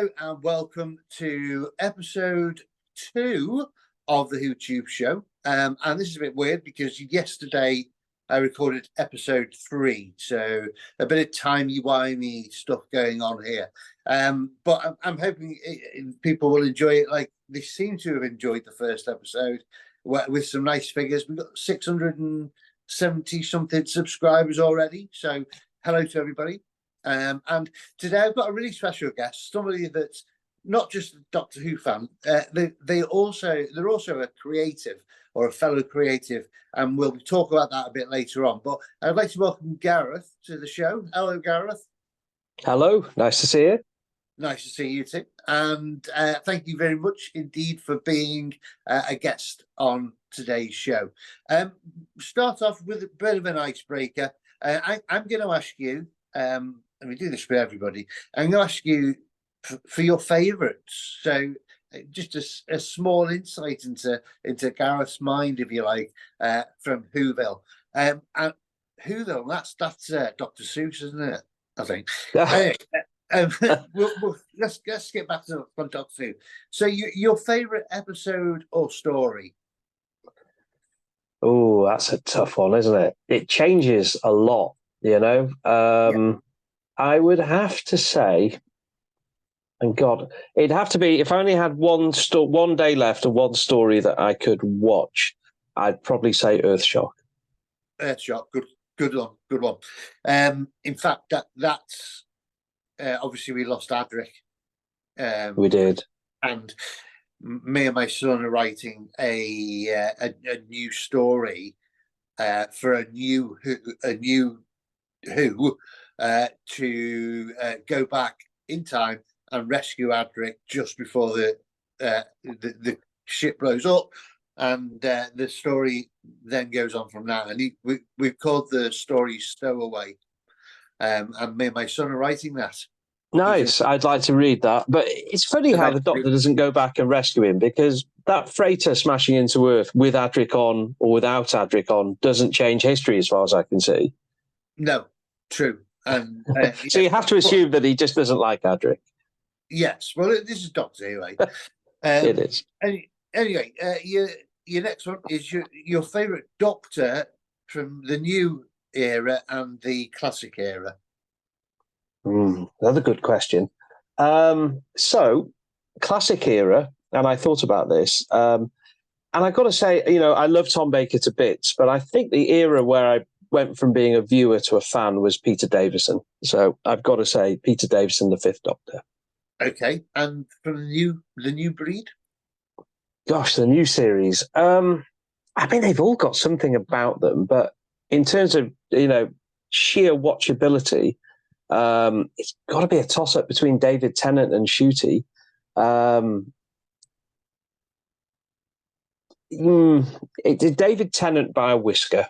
Hello and welcome to episode 2 of the YouTube show. And this is a bit weird because yesterday I recorded episode 3, so a bit of timey-wimey stuff going on here. But I'm hoping people will enjoy it like they seem to have enjoyed the first episode with some nice figures. We've got 670-something subscribers already, so hello to everybody. And today I've got a really special guest, somebody that's not just a Doctor Who fan. They're also a creative or a fellow creative, and we'll talk about that a bit later on. But I'd like to welcome Gareth to the show. Hello, Gareth. Hello, nice to see you. Nice to see you too. And thank you very much indeed for being a guest on today's show. Start off with a bit of an icebreaker. I'm going to ask you. And we do this for everybody. I'm going to ask you for your favourites. So, just a small insight into Gareth's mind, if you like, from Whoville. And Whoville, that's Dr. Seuss, isn't it? I think. Anyway, let's get back to Dr. Who. So, your favourite episode or story? Oh, that's a tough one, isn't it? It changes a lot, you know. Yeah. I would have to say, and God, it'd have to be, if I only had one day left and one story that I could watch, I'd probably say Earthshock. Earthshock, good one. In fact, that's obviously we lost Adric. We did, and me and my son are writing a new story for a new Who. To go back in time and rescue Adric just before the ship blows up, and the story then goes on from that. And we've called the story Stowaway, and me and my son are writing that. Nice. I'd like to read that. But it's funny how the Doctor doesn't go back and rescue him, because that freighter smashing into Earth with Adric on or without Adric on doesn't change history as far as I can see. No, true. And so you have to assume that he just doesn't like Adric. Yes, well, this is Doctor anyway. It is. Anyway, your next one is your favourite Doctor from the new era and the classic era. Another good question. So, classic era, and I thought about this, and I've got to say, I love Tom Baker to bits, but I think the era where I went from being a viewer to a fan was Peter Davison. So I've got to say Peter Davison, the Fifth Doctor. Okay, and from the new breed? Gosh, the new series. I mean, they've all got something about them, but in terms of sheer watchability, it's got to be a toss-up between David Tennant and Ncuti. David Tennant by a whisker.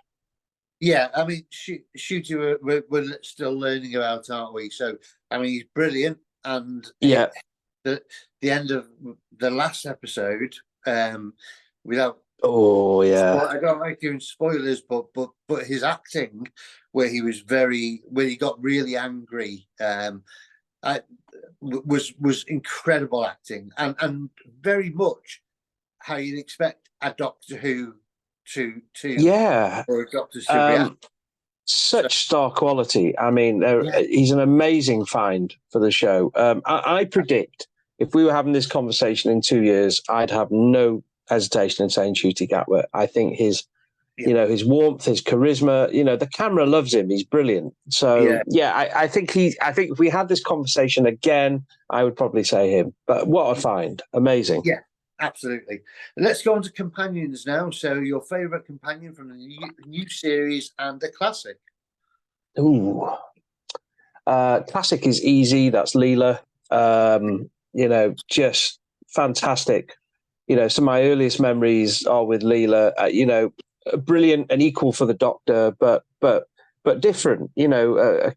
Yeah, I mean, Ncuti we're still learning about, aren't we? So, I mean, he's brilliant. And yeah, the end of the last episode, without I don't like doing spoilers, but his acting, where he got really angry, was incredible acting, and very much how you'd expect a Doctor Who to or a Doctor to react. Such star quality. I mean, he's an amazing find for the show. I predict if we were having this conversation in 2 years, I'd have no hesitation in saying Ncuti Gatwa. I think his warmth, his charisma, the camera loves him. He's brilliant. So I think if we had this conversation again, I would probably say him. But what a find. Amazing. Yeah. Absolutely. Let's go on to companions now. So, your favourite companion from the new series and the classic? Ooh. Classic is easy. That's Leela. Just fantastic. Some of my earliest memories are with Leela. Brilliant and equal for the Doctor, but different. A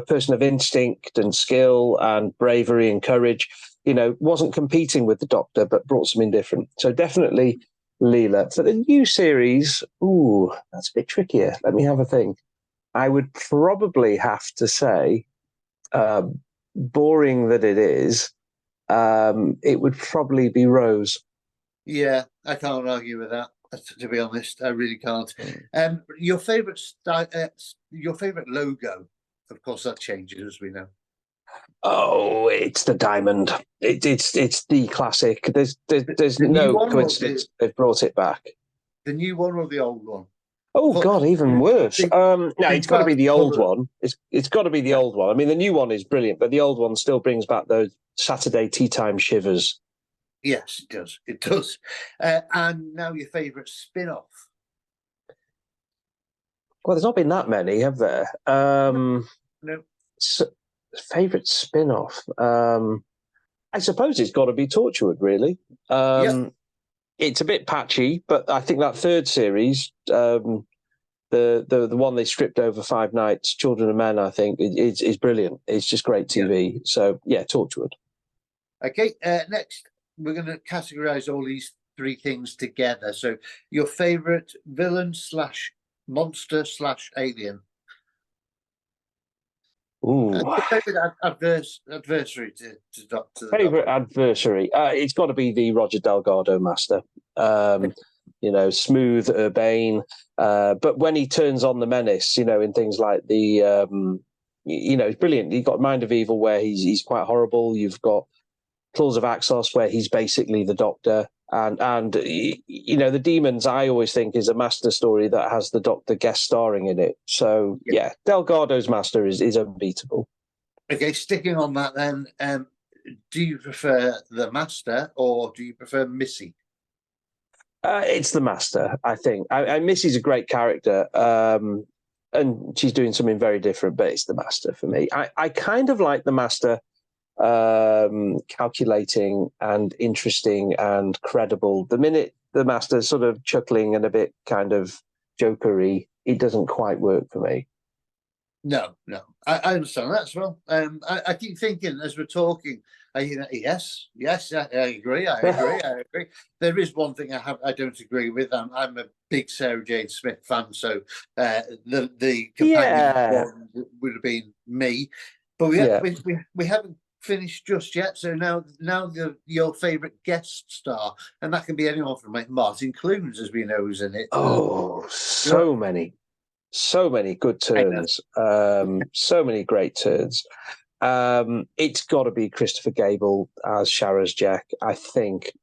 person of instinct and skill and bravery and courage. Wasn't competing with the Doctor, but brought something different. So definitely Leela. For the new series, that's a bit trickier. Let me have a think. I would probably have to say, boring that it is, it would probably be Rose. Yeah, I can't argue with that. To be honest, I really can't. Your favorite logo, of course, that changes as we know. Oh, it's the diamond. It's the classic. There's no coincidence they've brought it back. The new one or the old one? Oh God, even worse. No, it's got to be the old one. It's got to be the old one. I mean, the new one is brilliant, but the old one still brings back those Saturday tea time shivers. Yes, it does. It does. And now your favourite spin-off. Well, there's not been that many, have there? No. Favourite spin-off. I suppose it's got to be Torchwood, really. It's a bit patchy, but I think that third series, the one they stripped over 5 nights, Children of Men, I think, is brilliant. It's just great TV. Yeah. So, yeah, Torchwood. Okay, next, we're going to categorise all these 3 things together. So, your favourite villain / monster / alien? Ooh. Favourite adversary to Favourite adversary? It's got to be the Roger Delgado master. Smooth, urbane. But when he turns on the menace, in things like the, it's brilliant. You've got Mind of Evil where he's quite horrible. You've got Claws of Axos where he's basically the Doctor. And the Demons, I always think, is a master story that has the Doctor guest starring in it. So, yeah, Delgado's master is unbeatable. Okay, sticking on that then, do you prefer the master or do you prefer Missy? It's the master, I think. Missy's a great character, and she's doing something very different, but it's the master for me. I kind of like the master calculating and interesting and credible. The minute the master's sort of chuckling and a bit kind of jokery, it doesn't quite work for me. No, I understand that as well. I keep thinking as we're talking, yes, I agree. There is one thing I don't agree with. I'm a big Sarah Jane Smith fan, so the companion one would have been me. But we haven't finished just yet. So now your favourite guest star, and that can be anyone from like Martin Clunes, as we know, is in it. Oh, so many. So many good turns, so many great turns. It's got to be Christopher Gable as Shara's Jack. I think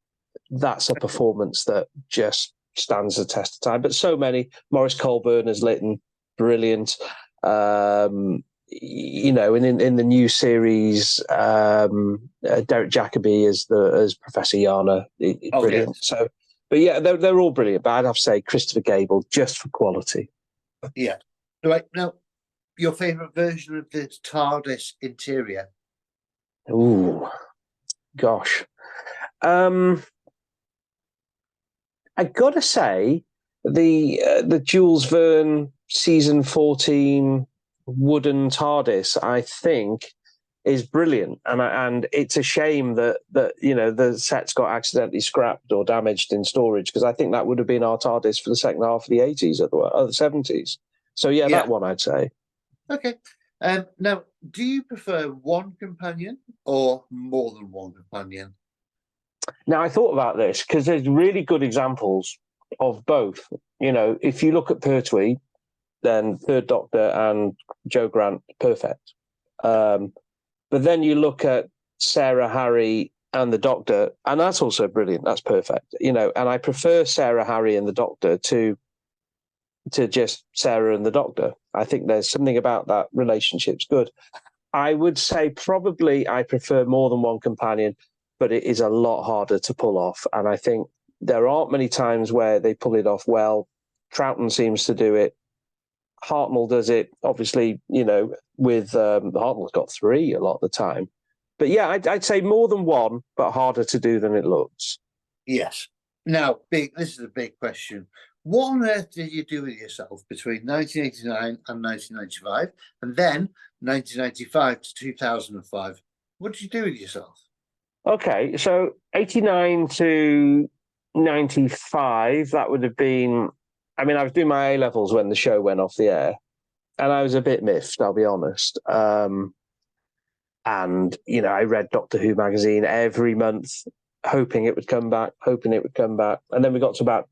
that's a performance that just stands the test of time. But so many. Maurice Colburn as Lytton, brilliant. In the new series, Derek Jacobi as Professor Yana, brilliant. Yes. So, but yeah, they're all brilliant. But I'd have to say Christopher Gable just for quality. Yeah. Right. Now, your favourite version of the TARDIS interior? Ooh, gosh. I got to say, the Jules Verne season 14 wooden TARDIS, I think, is brilliant. And it's a shame that the sets got accidentally scrapped or damaged in storage, because I think that would have been our TARDIS for the second half of the 80s or the 70s. So, yeah, that one I'd say. Okay. Now, do you prefer one companion or more than one companion? Now, I thought about this because there's really good examples of both. If you look at Pertwee, then Third Doctor and Joe Grant, perfect. But then you look at Sarah, Harry, and the Doctor, and that's also brilliant. That's perfect. And I prefer Sarah, Harry, and the Doctor to just Sarah and the Doctor. I think there's something about that relationship's good. I would say probably I prefer more than one companion, but it is a lot harder to pull off. And I think there aren't many times where they pull it off well. Troughton seems to do it. Hartnell does it, obviously, with Hartnell's got 3 a lot of the time. But yeah, I'd say more than one, but harder to do than it looks. Yes. Now, this is a big question. What on earth did you do with yourself between 1989 and 1995, and then 1995 to 2005? What did you do with yourself? Okay, so 89 to 95, that would have been... I mean, I was doing my A-levels when the show went off the air, and I was a bit miffed, I'll be honest. And, I read Doctor Who magazine every month, hoping it would come back. And then we got to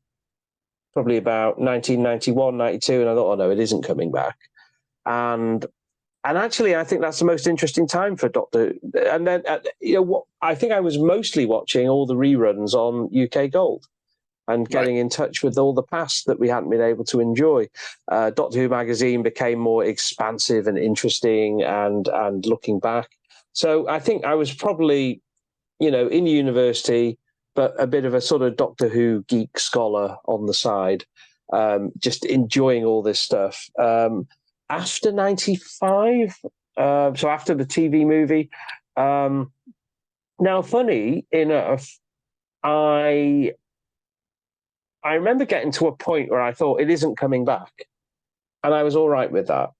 probably about 1991, 92, and I thought, oh no, it isn't coming back. And actually, I think that's the most interesting time for Doctor Who. And then, I think I was mostly watching all the reruns on UK Gold and getting in touch with all the past that we hadn't been able to enjoy. Doctor Who magazine became more expansive and interesting and looking back. So I think I was probably, in university, but a bit of a sort of Doctor Who geek scholar on the side, just enjoying all this stuff. After 95, so after the TV movie, now funny enough, I remember getting to a point where I thought it isn't coming back, and I was all right with that.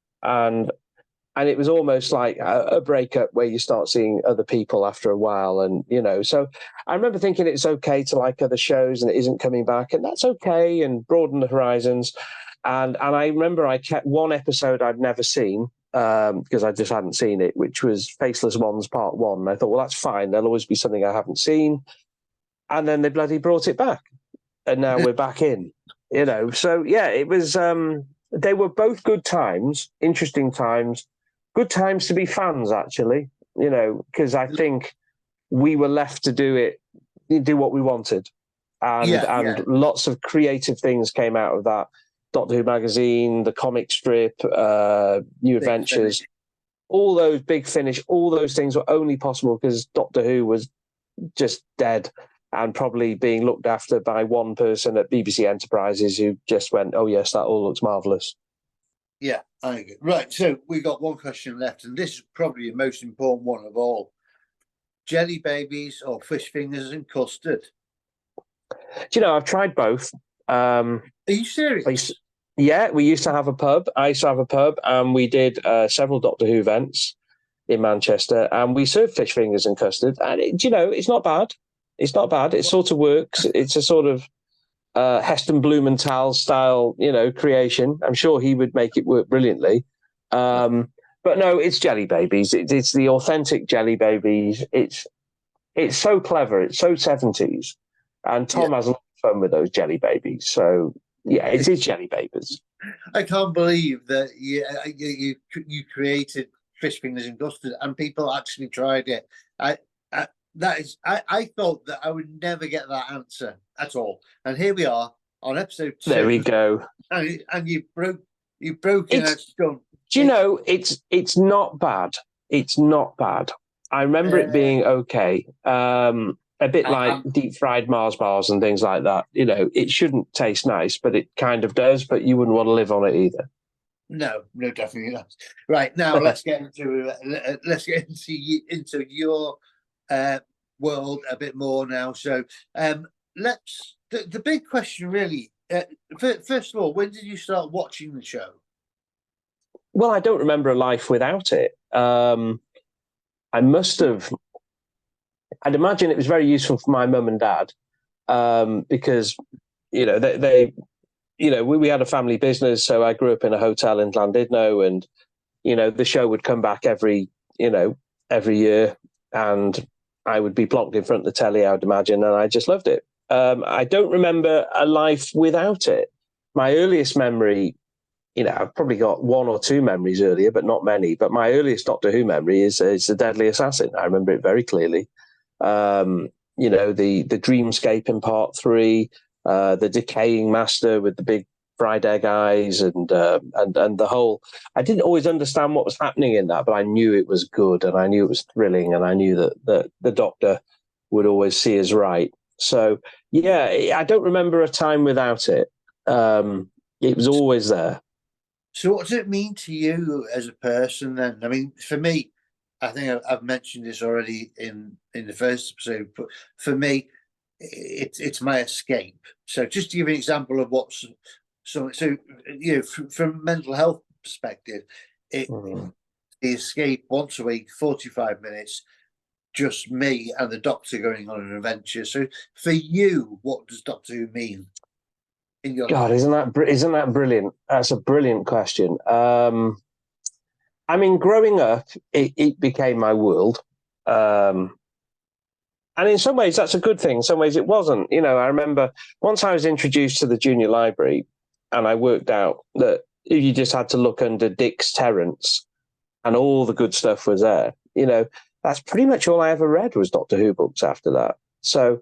And it was almost like a breakup where you start seeing other people after a while. And, so I remember thinking it's okay to like other shows and it isn't coming back, and that's okay, and broaden the horizons. And I remember I kept one episode I'd never seen because I just hadn't seen it, which was Faceless Ones Part 1. And I thought, well, that's fine. There'll always be something I haven't seen. And then they bloody brought it back. And now we're back in, So, yeah, it was, they were both good times, interesting times, good times to be fans, actually, because I think we were left to do what we wanted. And lots of creative things came out of that. Doctor Who magazine, the comic strip, New Adventures, all those Big Finish, all those things were only possible because Doctor Who was just dead and probably being looked after by one person at BBC Enterprises who just went, oh, yes, that all looks marvellous. Yeah, I agree. Right, so we got one question left, and this is probably the most important one of all. Jelly babies or fish fingers and custard? I've tried both. Are you serious? Yeah, we used to have a pub. I used to have a pub, and we did several Doctor Who events in Manchester, and we served fish fingers and custard. And, it's not bad. It's not bad. It sort of works. It's a sort of Heston Blumenthal style, creation. I'm sure he would make it work brilliantly. But no, it's Jelly Babies. It's the authentic Jelly Babies. It's so clever. It's so 70s. And Tom has a lot of fun with those Jelly Babies. So, yeah, it is Jelly Babies. I can't believe that you created fish fingers and custard and people actually tried it. I thought that I would never get that answer at all, and here we are on episode 2. There we go. And you broke in a stone. Do it's not bad. It's not bad. I remember it being okay. A bit like deep fried Mars bars and things like that. It shouldn't taste nice, but it kind of does. But you wouldn't want to live on it either. No, definitely not. Right, now let's get into your world a bit more now. So the big question really, first of all, when did you start watching the show? Well, I don't remember a life without it. I must have. I'd imagine it was very useful for my mum and dad because, they we had a family business. So I grew up in a hotel in Llandudno, and, the show would come back every year, and I would be plonked in front of the telly, I would imagine, and I just loved it. I don't remember a life without it. My earliest memory, I've probably got one or two memories earlier, but not many. But my earliest Doctor Who memory is The Deadly Assassin. I remember it very clearly. The dreamscape in part 3, the decaying master with the big fried egg eyes, and the whole. I didn't always understand what was happening in that, but I knew it was good, and I knew it was thrilling, and I knew that the Doctor would always see us right. So yeah, I don't remember a time without it. It was always there. So what does it mean to you as a person then? I mean, for me, I think I've mentioned this already in the first episode, but for me, it's my escape. So just to give you an example of what's from a mental health perspective, the escape once a week, 45 minutes, just me and the Doctor going on an adventure. So for you, what does Doctor Who mean in your life? Isn't that brilliant? That's a brilliant question. I mean, growing up, it became my world. And in some ways, that's a good thing. In some ways, it wasn't. You know, I remember once I was introduced to the junior library and I worked out that you just had to look under Dick's Terrence and all the good stuff was there. You know, that's pretty much all I ever read was Doctor Who books after that. So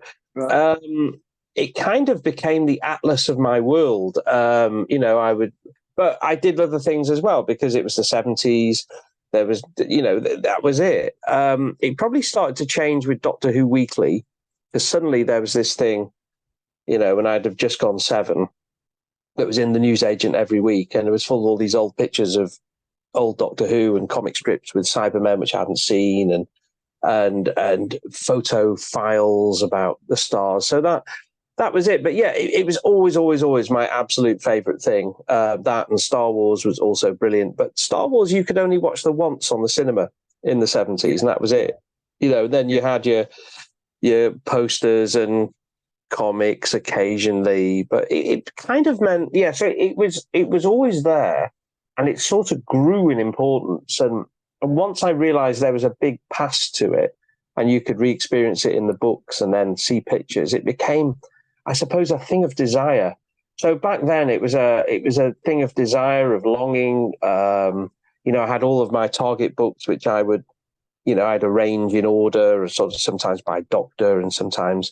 it kind of became the atlas of my world. You know, but I did other things as well because it was the 70s. There was, you know, that was it. It probably started to change with Doctor Who Weekly because suddenly there was this thing, you know, when I'd have just gone 7 that was in the newsagent every week, and it was full of all these old pictures of old Doctor Who and comic strips with Cybermen, which I hadn't seen, and photo files about the stars. So that was it. But yeah, it was always my absolute favorite thing. That and Star Wars was also brilliant. But Star Wars, you could only watch the once on the cinema in the 70s, and that was it. You know, then you had your posters and comics occasionally, but it kind of meant, yeah, so it was always there, and it sort of grew in importance. And once I realized there was a big past to it, and you could re-experience it in the books and then see pictures, it became, I suppose, a thing of desire. So back then it was a thing of desire, of longing. You know, I had all of my Target books, which I would, you know, I'd arrange in order, or sort of sometimes by doctor and sometimes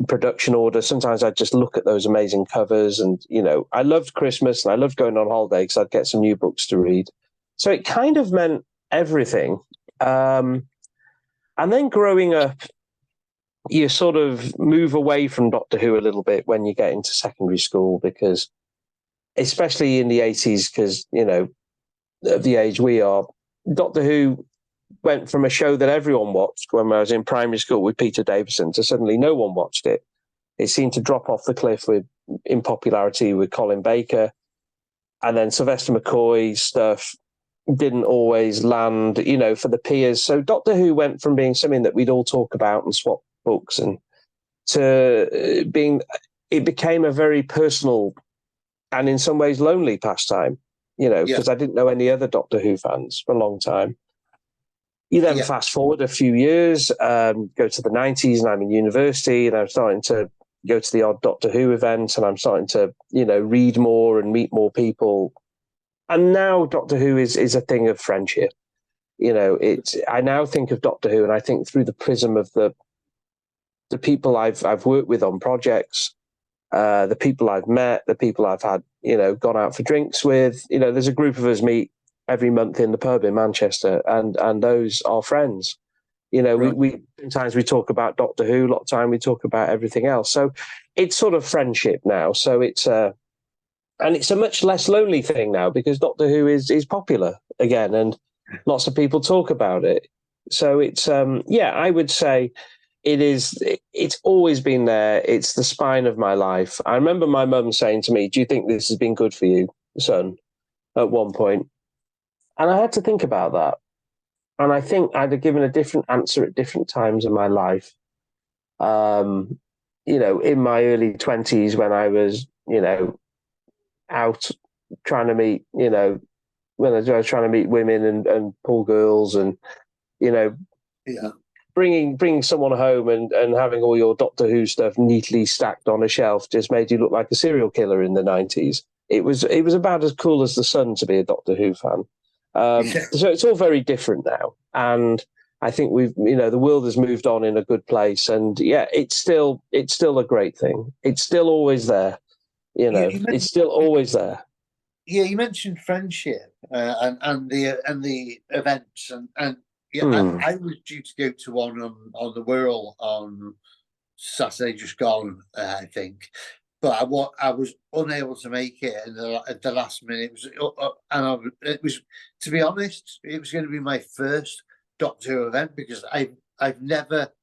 production order. Sometimes I'd just look at those amazing covers, and, you know, I loved Christmas and I loved going on holiday because I'd get some new books to read. So it kind of meant everything. And then growing up, you sort of move away from Doctor Who a little bit when you get into secondary school, because especially in the 80s, because, you know, of the age we are, Doctor Who went from a show that everyone watched when I was in primary school with Peter Davison to suddenly no one watched it. It seemed to drop off the cliff in popularity with Colin Baker. And then Sylvester McCoy's stuff didn't always land, you know, for the peers. So Doctor Who went from being something that we'd all talk about and swap books, and to it became a very personal and in some ways lonely pastime, you know, because I didn't know any other Doctor Who fans for a long time. You then fast forward a few years, go to the 90s, and I'm in university, and I'm starting to go to the odd Doctor Who event, and I'm starting to, you know, read more and meet more people. And now Doctor Who is a thing of friendship. You know, I now think of Doctor Who, and I think through the prism of the people I've worked with on projects, the people I've met, the people I've had, you know, gone out for drinks with. You know, there's a group of us meet every month in the pub in Manchester, and those are friends. You know, right. we sometimes we talk about Doctor Who, a lot of time we talk about everything else. So it's sort of friendship now. So it's and it's a much less lonely thing now because Doctor Who is popular again, and lots of people talk about it. So it's I would say it's always been there. It's the spine of my life. I remember my mum saying to me, "Do you think this has been good for you, son?" at one point. And I had to think about that. And I think I'd have given a different answer at different times in my life. You know, in my early 20s when I was, you know, out trying to meet, you know, when I was trying to meet women and pull girls and, you know, bringing someone home and having all your Doctor Who stuff neatly stacked on a shelf just made you look like a serial killer in the 90s. It was about as cool as the sun to be a Doctor Who fan. So it's all very different now. And I think the world has moved on in a good place. And yeah, it's still a great thing. It's still always there. You know, it's still always there. Yeah, you mentioned friendship and the events and I was due to go to one on the Wirral on Saturday just gone, I think, but I was unable to make it at the last minute. It was, to be honest, it was going to be my first Doctor Who event because I've never,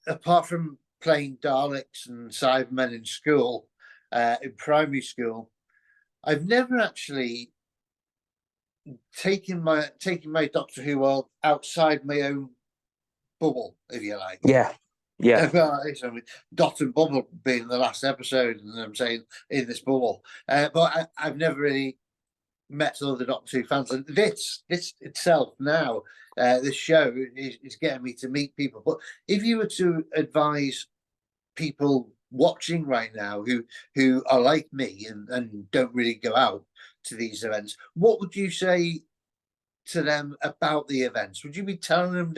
apart from playing Daleks and Cybermen in school, in primary school, I've never actually taken my Doctor Who world outside my own bubble, if you like. Yeah. Dot and Bubble being the last episode, and I'm saying in this bubble, but I've never really met other Doctor Who fans, and this itself now, this show is getting me to meet people. But if you were to advise people watching right now who are like me and don't really go out to these events, what would you say to them about the events? Would you be telling them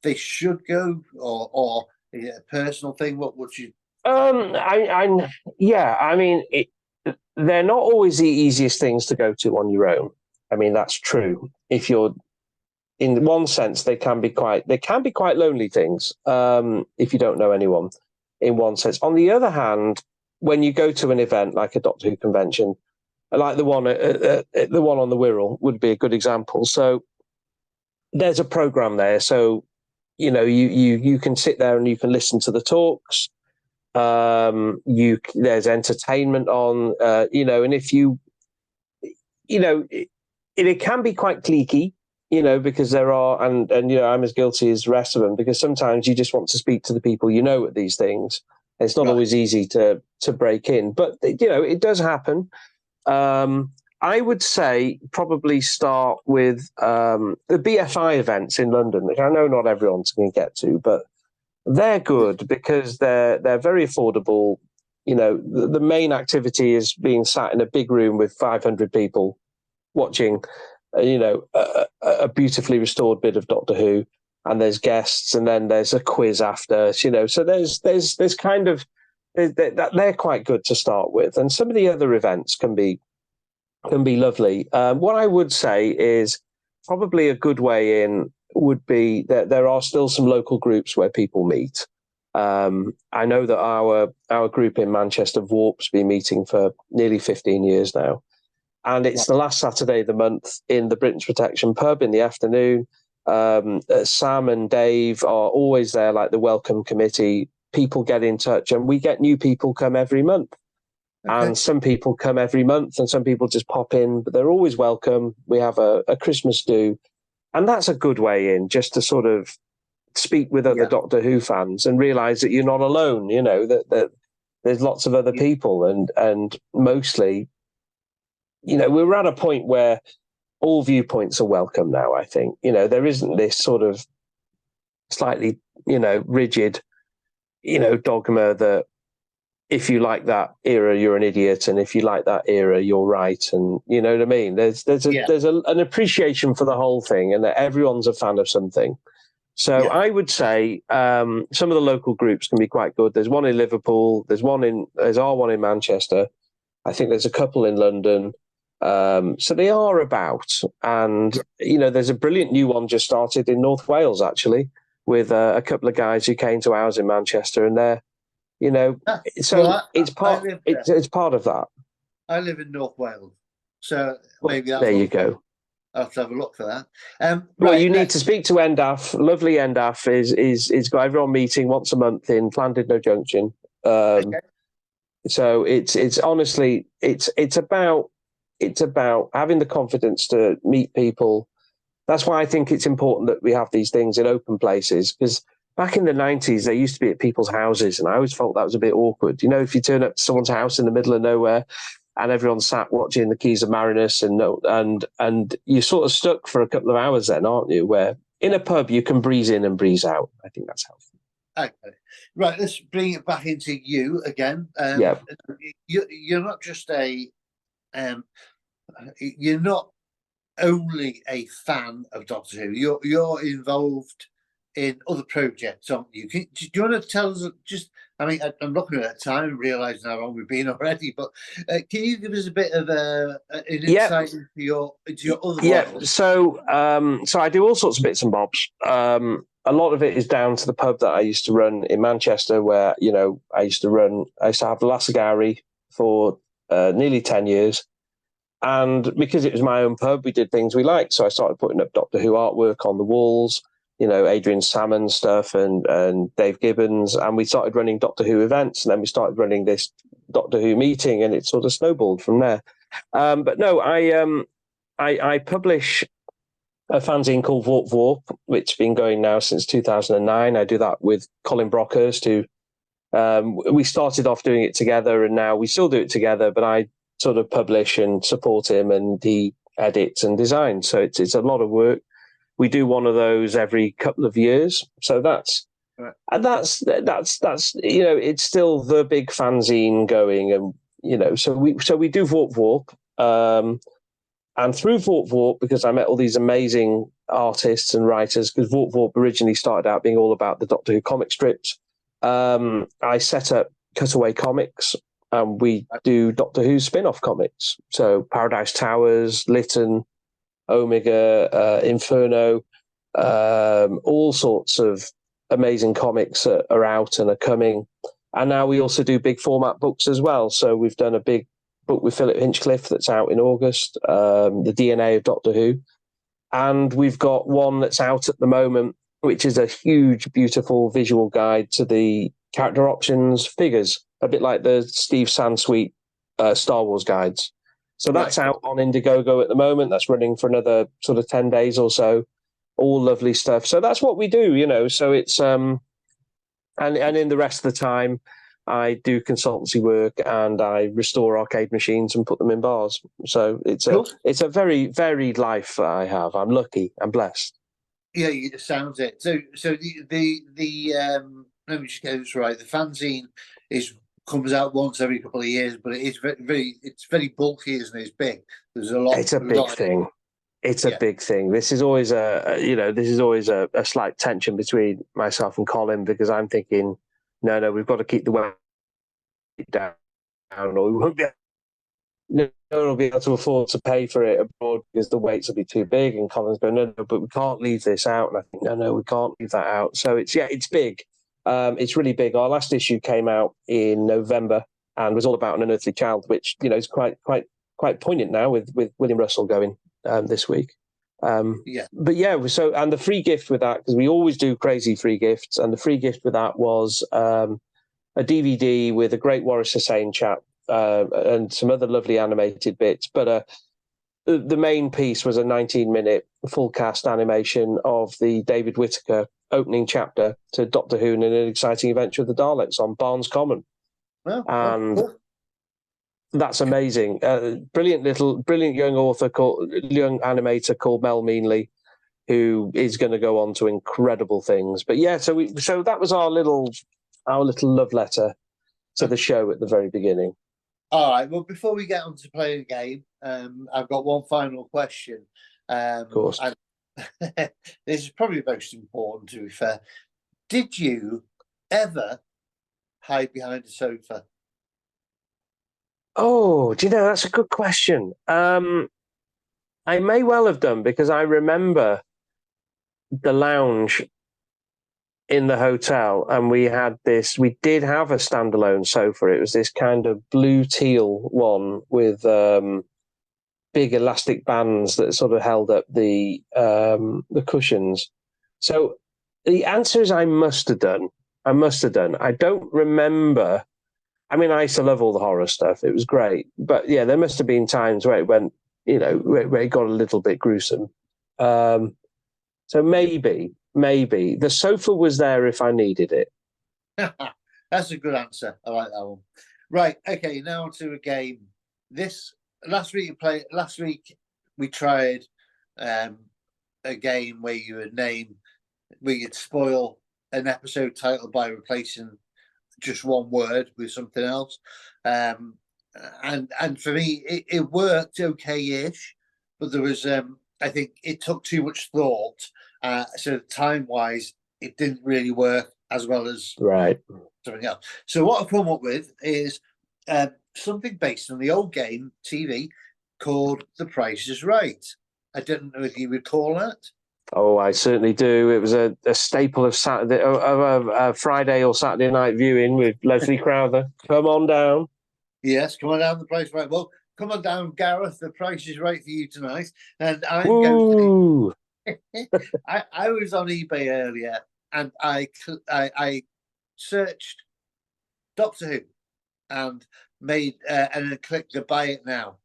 they should go, or is it a personal thing? What would you? I mean, they're not always the easiest things to go to on your own. I mean, that's true. If you're, in one sense, they can be quite lonely things. If you don't know anyone, in one sense. On the other hand, when you go to an event like a Doctor Who convention, like the one on the Wirral would be a good example. So there's a program there. So you can sit there and you can listen to the talks. There's entertainment on, and if it can be quite cliquey, because there are, and I'm as guilty as the rest of them, because sometimes you just want to speak to the people at these things. It's not always easy to break in, but it does happen. I would say probably start with the BFI events in London, which I know not everyone's going to get to, but they're good because they're very affordable. The main activity is being sat in a big room with 500 people watching, a beautifully restored bit of Doctor Who, and there's guests, and then there's a quiz after. So there's kind of they're quite good to start with, and some of the other events can be lovely. What I would say is probably a good way in would be that there are still some local groups where people meet. I know that our group in Manchester, Vworp's been meeting for nearly 15 years now. And it's the last Saturday of the month in the Britain's Protection pub in the afternoon. Sam and Dave are always there, like the welcome committee. People get in touch, and we get new people come every month. Okay. And some people come every month, and some people just pop in, but they're always welcome. We have a Christmas do. And that's a good way in, just to sort of speak with other Doctor Who fans and realise that you're not alone, that there's lots of other people, and mostly, we're at a point where all viewpoints are welcome now, I think. There isn't this sort of slightly, rigid, dogma that if you like that era, you're an idiot, and if you like that era, you're right. And you know what I mean? There's an appreciation for the whole thing, and that everyone's a fan of something. So I would say some of the local groups can be quite good. There's one in Liverpool. There's one in Manchester. I think there's a couple in London. So they are about, and there's a brilliant new one just started in North Wales, actually, with a couple of guys who came to ours in Manchester, and they're, it's part of that. I live in North Wales, so maybe there you go. I'll have to have a look for that. Well, you need to speak to NDAF. Lovely NDAF is got everyone meeting once a month in Llandudno Junction. Okay. So it's honestly it's about having the confidence to meet people. That's why I think it's important that we have these things in open places, because back in the 90s, they used to be at people's houses, and I always felt that was a bit awkward. If you turn up to someone's house in the middle of nowhere and everyone sat watching the Keys of Marinus, and you're sort of stuck for a couple of hours then, aren't you? Where in a pub, you can breeze in and breeze out. I think that's helpful. Okay. Right, let's bring it back into you again. You're not just you're not only a fan of Doctor Who. You're involved in other projects, aren't you? Do you want to tell us? I'm looking at time and realising how long we've been already. But can you give us a bit of an insight into your other models? So I do all sorts of bits and bobs. A lot of it is down to the pub that I used to run in Manchester, where I used to have the Lasagari for nearly 10 years. And because it was my own pub, we did things we liked. So I started putting up Doctor Who artwork on the walls, Adrian Salmon stuff and Dave Gibbons. And we started running Doctor Who events. And then we started running this Doctor Who meeting, and it sort of snowballed from there. But no, I publish a fanzine called Vworp Vworp, which has been going now since 2009. I do that with Colin Brockhurst, who we started off doing it together, and now we still do it together, but I sort of publish and support him, and he edit and design. So it's a lot of work. We do one of those every couple of years. So that's Right. it's still the big fanzine going, and so we do Vworp Vworp. And through Vworp Vworp, because I met all these amazing artists and writers, because Vworp Vworp originally started out being all about the Doctor Who comic strips, I set up Cutaway Comics, and we do Doctor Who spin-off comics. So Paradise Towers, Lytton, Omega, Inferno, all sorts of amazing comics are out and are coming. And now we also do big format books as well. So we've done a big book with Philip Hinchcliffe that's out in August, The DNA of Doctor Who. And we've got one that's out at the moment, which is a huge, beautiful visual guide to the character options figures, a bit like the Steve Sansweet Star Wars guides. So that's out on Indiegogo at the moment. That's running for another sort of 10 days or so. All lovely stuff. So that's what we do, So it's and in the rest of the time, I do consultancy work and I restore arcade machines and put them in bars. So it's a very varied life that I have. I'm lucky. I'm blessed. Yeah, it sounds it. So the let me just get this right. The fanzine comes out once every couple of years, but it is very bulky, isn't it? It's big. There's a lot. It's a big thing. It's a big thing. This is always a slight tension between myself and Colin, because I'm thinking, no, we've got to keep the weight down, or we won't be. No one will be able to afford to pay for it abroad because the weights will be too big. And Colin's going, no, but we can't leave this out. And I think, no, we can't leave that out. So it's big. It's really big. Our last issue came out in November and was all about an unearthly child, which is quite poignant now with William Russell going this week. But yeah, so, and the free gift with that, because we always do crazy free gifts, and the free gift with that was a DVD with a great Waris Hussain chap and some other lovely animated bits. But the main piece was a 19-minute full cast animation of the David Whittaker opening chapter to Doctor Who and an exciting adventure of the Daleks on Barnes Common. And that's amazing. Brilliant young animator called Mel Meanley, who is going to go on to incredible things. But yeah, so that was our little love letter to the show at the very beginning. All right. Well, before we get on to playing a game, I've got one final question. Of course. This is probably the most important, to be fair. Did you ever hide behind a sofa? Oh, do you know, that's a good question. I may well have done, because I remember the lounge in the hotel, and we did have a standalone sofa. It was this kind of blue teal one with big elastic bands that sort of held up the cushions. So the answer is I must have done. I don't remember. I mean, I used to love all the horror stuff. It was great. But yeah, there must have been times where it went, where it got a little bit gruesome. So maybe the sofa was there if I needed it. That's a good answer. I like that one. Right. Okay. Now to a game. Last week we tried a game where you'd spoil an episode title by replacing just one word with something else. And for me, it worked okay-ish, but there was, I think it took too much thought. So time-wise, it didn't really work as well as something else. So what I've come up with is something based on the old game TV called The Price is Right. I don't know if you recall that. Oh, I certainly do. It was a staple of Saturday, Friday or Saturday night viewing with Leslie Crowther. Come on down. Yes, come on down. The Price is Right. Well, come on down, Gareth. The Price is Right for you tonight. And I'm going to. I was on eBay earlier, and I searched Doctor Who and made and then clicked the buy it now,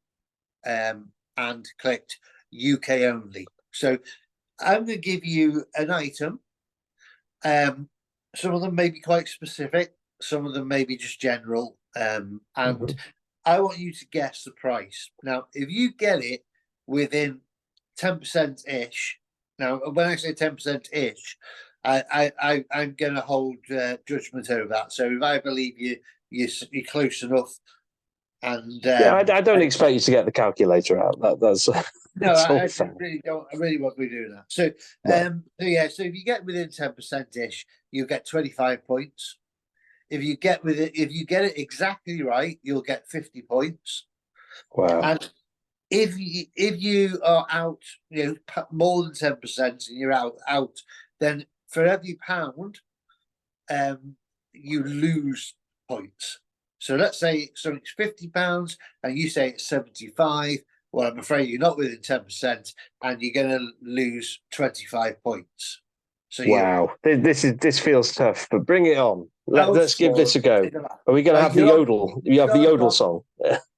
and clicked UK only. So I'm going to give you an item. Some of them may be quite specific. Some of them may be just general. And I want you to guess the price. Now, if you get it within 10% ish. Now, when I say 10% ish, I'm going to hold judgment over that. So if I believe you're close enough, and I don't expect you to get the calculator out. That's no, all I fair. really don't. I really won't be doing that. So, No. so if you get within 10% ish, you get 25 points. If you get it exactly right, you'll get 50 points. Wow. And if you are out, more than 10% and you're out, then for every pound, you lose points. So let's say something's £50 and you say it's 75. Well, I'm afraid you're not within 10% and you're going to lose 25 points. So wow, this feels tough, but bring it on. Let's give this a go. Are we going to have the yodel? You have the yodel song.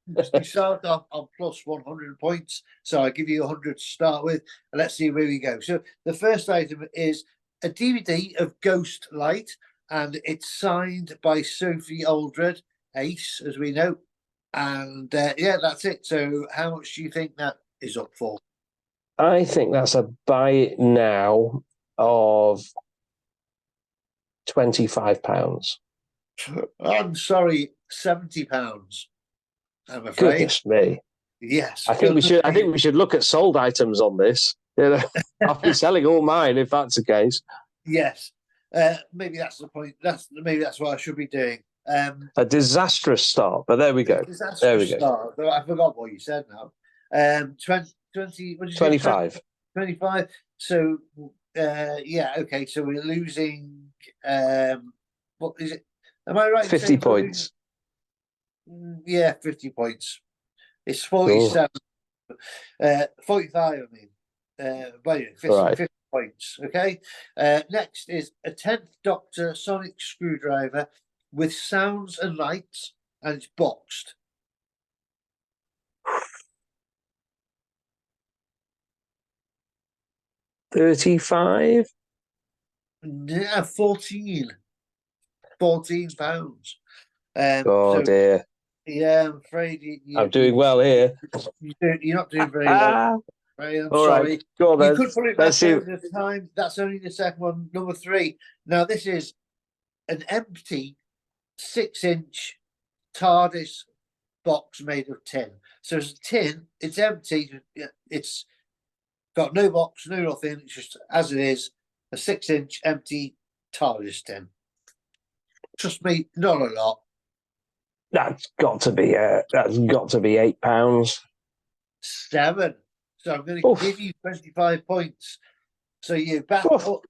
You start off on plus 100 points, so I'll give you 100 to start with, and let's see where we go. So the first item is a DVD of Ghost Light, and it's signed by Sophie Aldred, Ace, as we know. And that's it. So how much do you think that is up for? I think that's a buy it now of £25. I'm sorry, £70. I'm afraid. Goodness me. Yes. I think we should look at sold items on this. I'll be selling all mine if that's the case. Yes. Maybe that's the point. Maybe that's what I should be doing. A disastrous start, but there we go. There we go. Start. I forgot what you said now. 20 what did you 25. Say? 25. So okay. So we're losing what is it? Am I right? 50 points. Yeah, 50 points. It's 47. 45, I mean. But anyway, 50 points. Okay. Next is a 10th Doctor sonic screwdriver with sounds and lights, and it's boxed. £35. Yeah, 14. £14. Dear. Yeah, I'm afraid I'm doing well here. You're not doing very well. I'm all sorry. Right. Go on, then. You could put it back over the time. That's only the second one. Number 3. Now, this is an empty 6-inch TARDIS box made of tin. So it's a tin, it's empty, it's got no box, no nothing, it's just as it is, a 6-inch empty TARDIS tin. Trust me, not a lot. That's got to be £8. 7. So I'm going to give you 25 points. So you back up.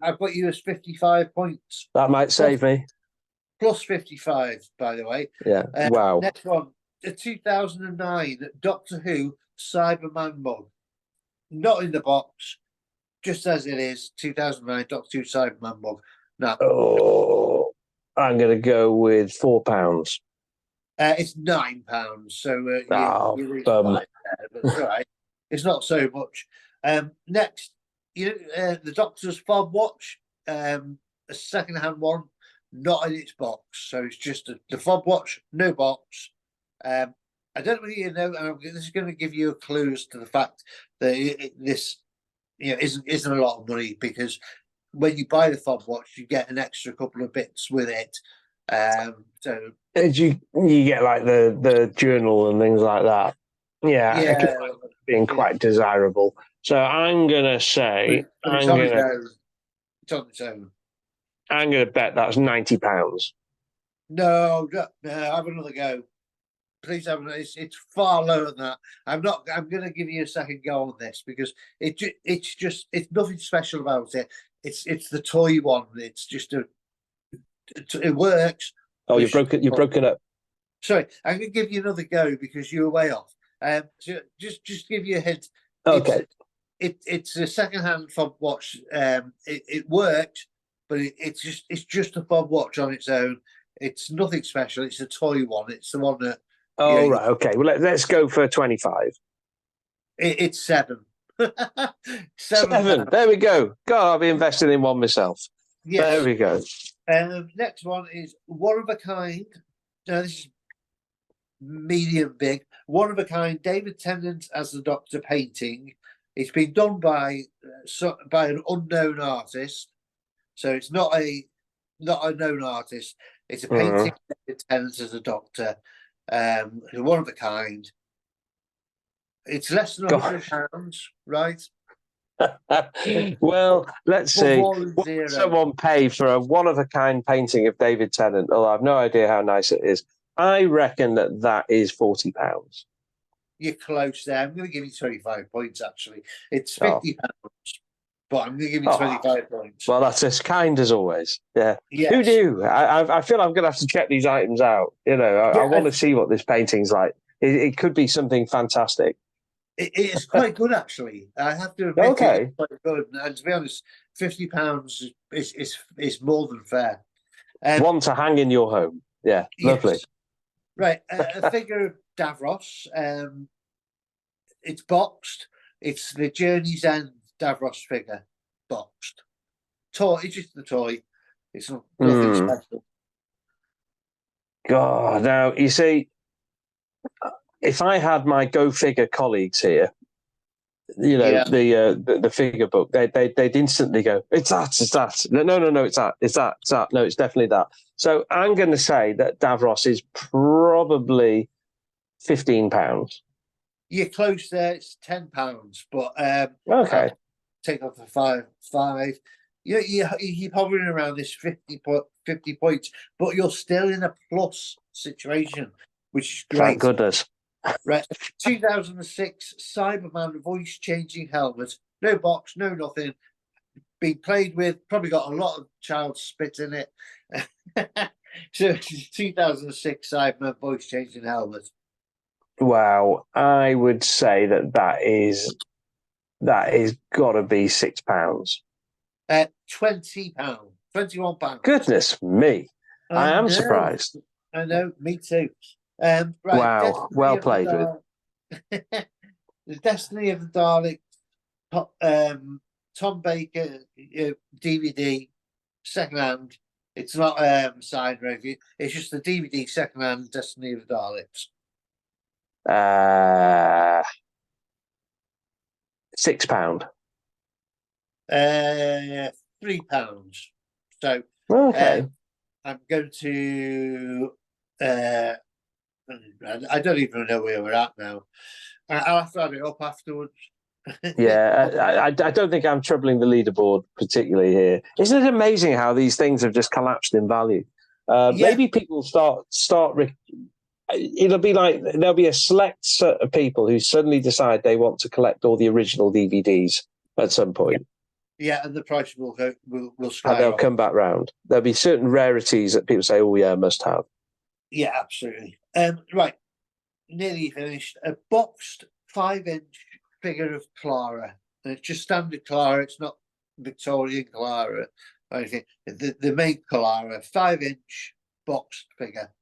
I've got you as 55 points. That might save me. Plus 55, by the way. Yeah. Wow. Next one, the 2009 Doctor Who Cyberman mug. Not in the box, just as it is. 2009 Doctor Who Cyberman mug. Now, I'm going to go with £4. It's £9. So you're but it's all right. It's not so much. Next, the Doctor's fob watch, a second-hand one, not in its box. So it's just the fob watch, no box. I don't really know, and this is going to give you a clue as to the fact that this isn't a lot of money, because when you buy the fob watch, you get an extra couple of bits with it. So you get like the journal and things like that. Yeah, being quite desirable. So I'm gonna say it's on its own. I'm gonna bet that's £90. No, have another go. Please have another. It's far lower than that. I'm going to give you a second go on this, because it's nothing special about it. It's the toy one. It's just it works. Oh, you've broken up. Sorry, I'm going to give you another go because you were way off. So just give you a hint. Okay. It's a second-hand fob watch. It works, but it's just a fob watch on its own. It's nothing special. It's a toy one. It's the one that. Right. Okay. Well, let's go for 25. It's 7. 7. There we go. God, I'll be investing in one myself. Yes. There we go. Next one is one of a kind. Now, this is medium big, one of a kind. David Tennant as the Doctor painting. It's been done by an unknown artist, so it's not a known artist. It's a painting of David Tennant as a Doctor, one of a kind. It's less than £100, right? Well, let's see. What would someone pay for a one-of-a-kind painting of David Tennant? Oh, I have no idea how nice it is. I reckon that is £40. You're close there. I'm going to give you 25 points, actually. It's £50, but I'm going to give you 25 points. Well, that's as kind as always. Yeah. Yes. Who knew? I feel I'm going to have to check these items out. You know, I want to see what this painting's like. It could be something fantastic. It is quite good, actually. I have to admit, it's quite good. And to be honest, £50 is more than fair. One to hang in your home. Yeah, lovely. Yes. Right, a figure of Davros. It's boxed. It's the Journey's End Davros figure, boxed. Toy. It's just the toy. It's nothing special. God, now you see, if I had my Go Figure colleagues here, you know, the figure book, they'd instantly go, it's that. No, it's that. No, it's definitely that. So I'm going to say that Davros is probably £15. You're close there. It's £10, but okay, take off the five. You're hovering around this 50 points, but you're still in a plus situation, which is great. Thank goodness. Right, 2006 Cyberman voice changing helmet, no box, no nothing, being played with, probably got a lot of child spit in it. So 2006 Cyberman voice changing helmet. Wow, I would say that is got to be £6. £20, £21. Goodness me, I am surprised. I know, me too. Right, wow, well played with. The Destiny of the Daleks, Tom Baker DVD, secondhand. It's not signed review. It's just the DVD secondhand Destiny of the Daleks. £6. £3. So okay, I'm going to. I don't even know where we're at now. I'll have to add it up afterwards. Yeah, I don't think I'm troubling the leaderboard particularly here. Isn't it amazing how these things have just collapsed in value? Maybe people start. It'll be like there'll be a select set of people who suddenly decide they want to collect all the original DVDs at some point. Yeah, and the price will skyrocket. And they'll come back round. There'll be certain rarities that people say, "Oh yeah, must have." Yeah, absolutely. Right, nearly finished. A boxed 5-inch figure of Clara. And it's just standard Clara. It's not Victorian Clara or anything. The main Clara, 5-inch boxed figure.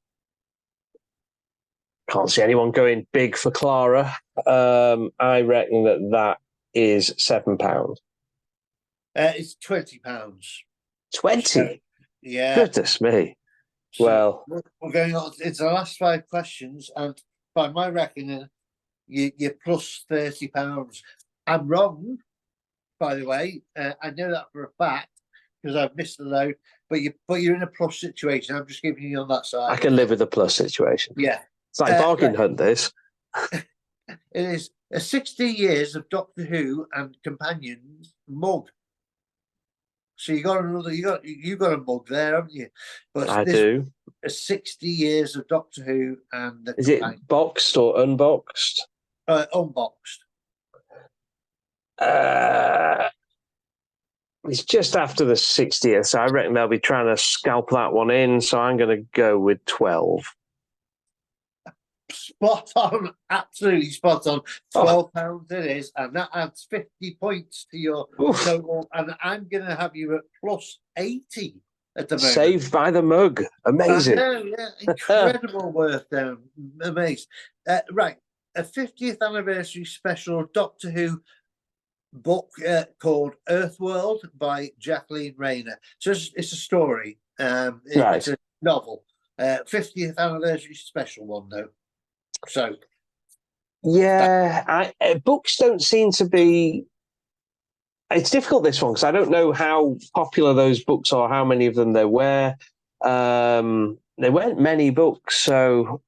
Can't see anyone going big for Clara. I reckon that is £7. It's £20. 20? Yeah. Goodness me. So well, we're going on. It's the last 5 questions, and by my reckoning, you're plus £30. I'm wrong, by the way. I know that for a fact because I've missed the load. But you're in a plus situation. I'm just giving you on that side. I can live with a plus situation. Yeah, it's like bargain hunt. This. It is a 60 years of Doctor Who and companions mug. So you got a mug there, haven't you? But I do. 60 years of Doctor Who and the is it boxed or unboxed? Unboxed. It's just after the 60th, so I reckon they'll be trying to scalp that one in. So I'm going to go with 12. Spot on, absolutely spot on. £12 it is, and that adds 50 points to your total. And I'm going to have you at plus 80 at the moment. Saved by the mug, amazing. I know, yeah, incredible work there, amazing. Right, a 50th anniversary special Doctor Who book called Earthworld by Jacqueline Rayner. So it's a story. It's a novel. 50th anniversary special one though. So yeah, books don't seem to be. It's difficult, this one, because I don't know how popular those books are, how many of them there were. There weren't many books, so,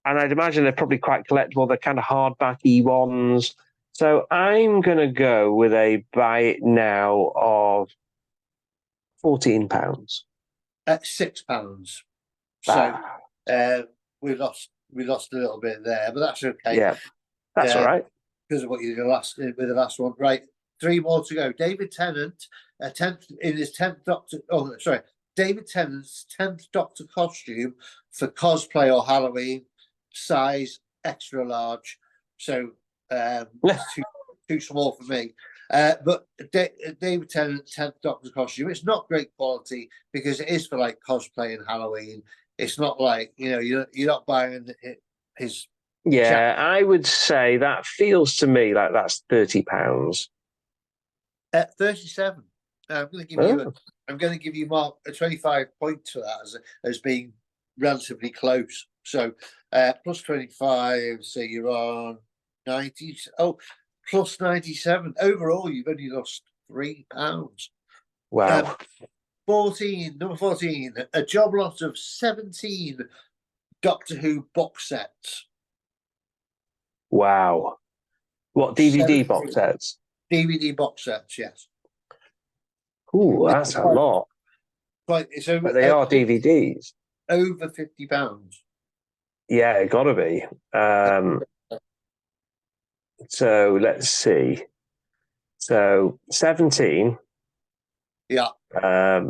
and I'd imagine they're probably quite collectible. They're kind of hardbacky ones. So I'm going to go with a buy it now of £14. at £6. So Ah, we lost a little bit there, but that's okay. yeah, that's all right. Because of what you did with the last one. Right, 3 more to go. David Tennant, in his 10th Doctor. Oh, sorry, David Tennant's 10th Doctor costume for cosplay or Halloween, size extra large. So it's too small for me. But David Tennant's 10th Doctor costume, it's not great quality because it is for like cosplay and Halloween. It's not like, you're not buying his. Yeah, I would say that feels to me like that's £30. 37. I'm going to give you. I'm going to give you Mark a 25 points for that as being relatively close. So plus 25. So you're on 90. Oh, plus 97. Overall, you've only lost £3. Wow. 14. Number 14. A job lot of 17 Doctor Who box sets. Wow. What, DVD box sets? DVD box sets, yes. Ooh, that's a lot. But they are DVDs. Over £50. Yeah, it got to be. So let's see. So 17. Yeah. They're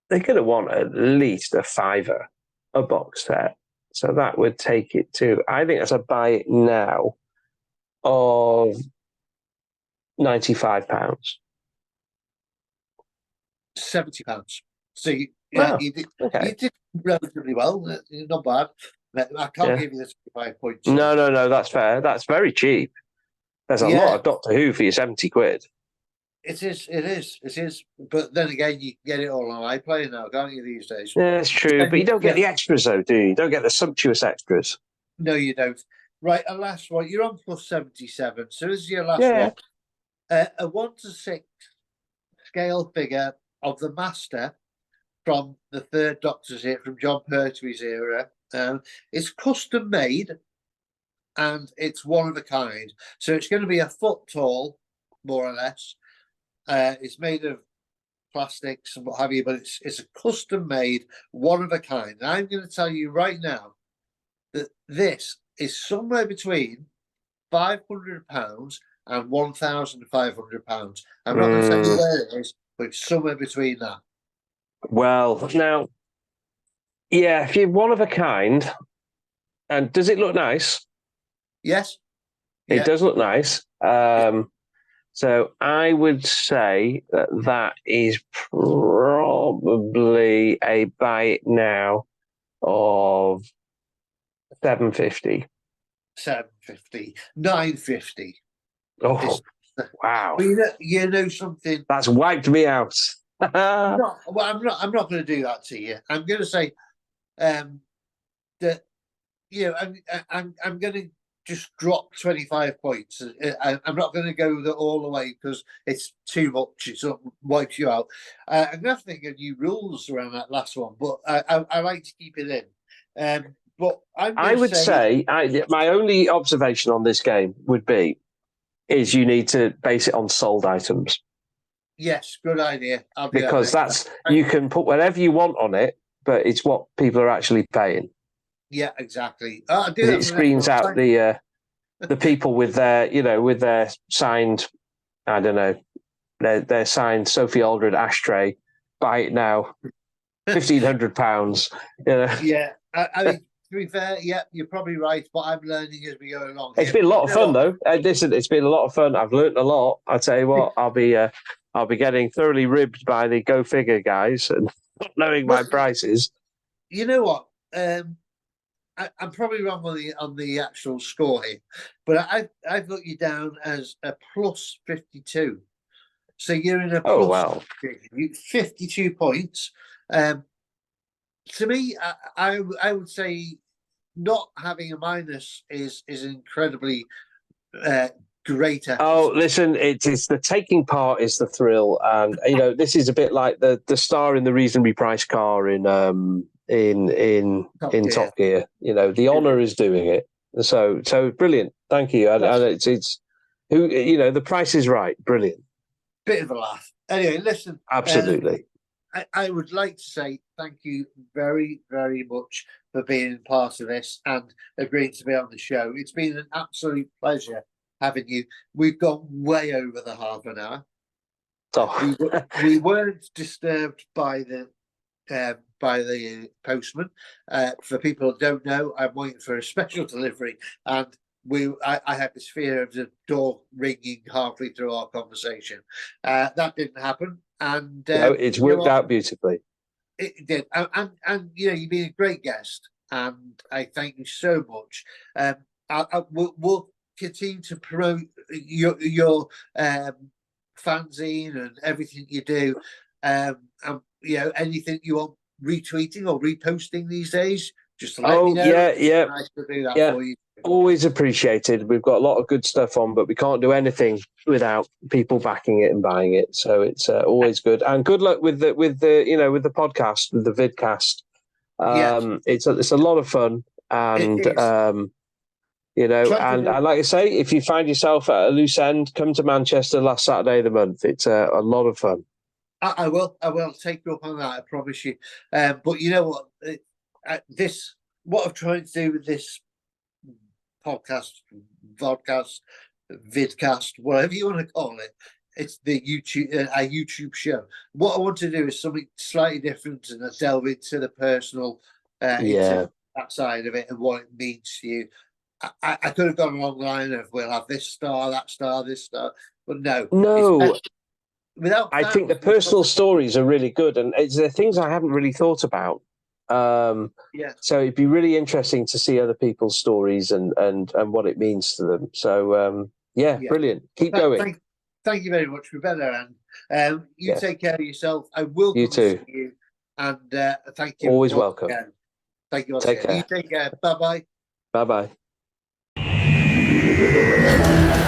going to want at least a fiver a box set. So that would take it to, I think that's a buy it now of £95. £70. So you did relatively well. Not bad. I can't give you the 25 points. No, that's fair. That's very cheap. There's a lot of Doctor Who for your £70. It is. But then again, you can get it all on iPlayer now, can't you, these days? Yeah, it's true. But you don't get the extras, though, do you? You don't get the sumptuous extras. No, you don't. Right, a last one. You're on plus 77. So this is your last one. A 1 to 6 scale figure of the Master from the third Doctor's here, from John Pertwee's era. It's custom made and it's one of a kind. So it's going to be a foot tall, more or less. It's made of plastics and what have you, but it's a custom made, one of a kind. And I'm going to tell you right now that this is somewhere between £500 and £1,500. I'm not going to tell you where it is, but it's somewhere between that. Well, now, yeah, if you're one of a kind, and does it look nice? Yes. It does look nice. So I would say that is probably a buy it now of £750. £750, £950. Oh, wow! But you know something. That's wiped me out. I'm not going to do that to you. I'm going to say that I'm going to just drop 25 points. I'm not going to go all the way because it's too much. It sort of wipes you out. I'm going to have to think of new rules around that last one, but I like to keep it in. But I would say my only observation on this game would be is you need to base it on sold items. Yes, good idea. Because that's you can put whatever you want on it, but it's what people are actually paying. Yeah, exactly. It screens out the people with their signed, I don't know, their signed Sophie Aldred ashtray. Buy it now, £1,500. Yeah, I mean, to be fair, yeah, you're probably right, but I'm learning as we go along. It's been a lot of fun, though. Listen, it's been a lot of fun. I've learned a lot. I tell you what, I'll be getting thoroughly ribbed by the Go Figure guys and not knowing my prices. You know what? I'm probably wrong on the actual score here, but I've got you down as a plus 52. So you're in a plus 52 points. To me, I would say not having a minus is incredibly great exercise. Oh, listen, it's the taking part is the thrill, and this is a bit like the star in the reasonably priced car in Top Gear. The honour is doing it. So brilliant. Thank you. And it's who the price is right. Brilliant. Bit of a laugh. Anyway, listen. Absolutely. I would like to say thank you very, very much for being part of this and agreeing to be on the show. It's been an absolute pleasure having you. We've gone way over the half an hour. Oh. We weren't disturbed by the postman. For people who don't know, I'm waiting for a special delivery, and I had this fear of the door ringing halfway through our conversation. That didn't happen, and no, it's worked out beautifully. It did, and you've been a great guest, and I thank you so much. We'll continue to promote your fanzine and everything you do, and anything you want retweeting or reposting these days, just to let me know. Yeah. Nice to do that for you. Always appreciated. We've got a lot of good stuff on, but we can't do anything without people backing it and buying it. So it's always good. And good luck with the podcast, with the vidcast. It's a lot of fun, and and like I say, if you find yourself at a loose end, come to Manchester last Saturday of the month. It's a lot of fun. I will take you up on that. I promise you. But you know what? What I'm trying to do with this podcast, vodcast, vidcast, whatever you want to call it, it's the a YouTube show. What I want to do is something slightly different and delve into the personal, into that side of it and what it means to you. I could have gone along the line of we'll have this star, that star, this star, but no. I think the personal stories are really good, and it's the things I haven't really thought about. So it'd be really interesting to see other people's stories and what it means to them. So brilliant. Keep going. Thank you very much, Rebecca, and you take care of yourself. I will come too. see you, and thank you. Always welcome. Again. Thank you. Take care. You take care. Bye bye. Bye bye.